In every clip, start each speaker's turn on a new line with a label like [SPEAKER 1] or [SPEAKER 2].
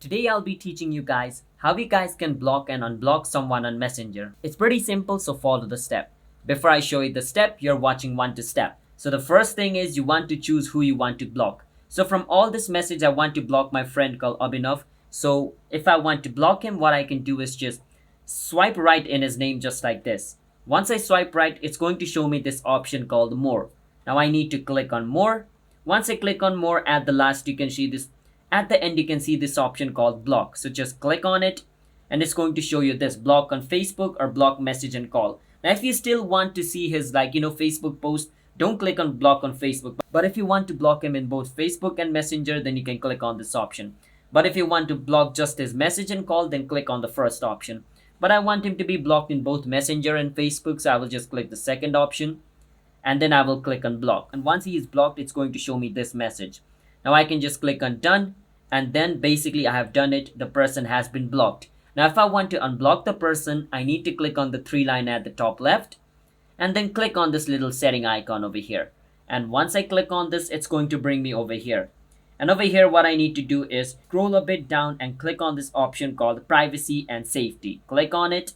[SPEAKER 1] Today I'll be teaching you guys how you guys can block and unblock someone on Messenger. It's pretty simple, so follow the step. Before I show you the step, you're watching one to step. So the first thing is you want to choose who you want to block. So from all this message, I want to block my friend called Abhinav. So if I want to block him, what I can do is just swipe right in his name just like this. Once I swipe right, it's going to show me this option called more. Now I need to click on more. Once I click on more, at the last you can see this. At the end you can see this option called block. So just click on it and it's going to show you this block on Facebook or block message and call. Now if you still want to see his Facebook post, don't click on block on Facebook. But if you want to block him in both Facebook and Messenger, then you can click on this option. But if you want to block just his message and call, then click on the first option. But I want him to be blocked in both Messenger and Facebook, so I will just click the second option and then I will click on block. And once he is blocked, it's going to show me this message. Now I can just click on done, and then basically I have done it. The person has been blocked. Now if I want to unblock the person, I need to click on the three line at the top left and then click on this little setting icon over here. And once I click on this, it's going to bring me over here. And over here, what I need to do is scroll a bit down and click on this option called privacy and safety. Click on it.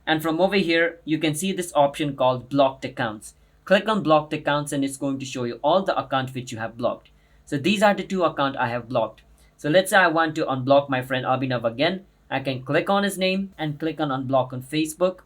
[SPEAKER 1] And from over here, you can see this option called blocked accounts. Click on blocked accounts and it's going to show you all the accounts which you have blocked. So these are the two accounts I have blocked. So let's say I want to unblock my friend Abhinav again. I can click on his name and click on unblock on Facebook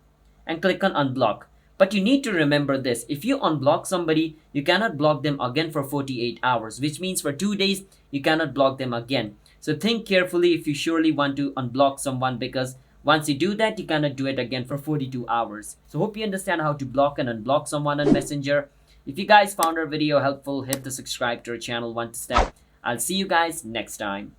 [SPEAKER 1] and click on unblock. But you need to remember this. If you unblock somebody, you cannot block them again for 48 hours, which means for 2 days, you cannot block them again. So think carefully if you surely want to unblock someone, because once you do that, you cannot do it again for 42 hours. So hope you understand how to block and unblock someone on Messenger. If you guys found our video helpful, hit the subscribe to our channel one to step. I'll see you guys next time.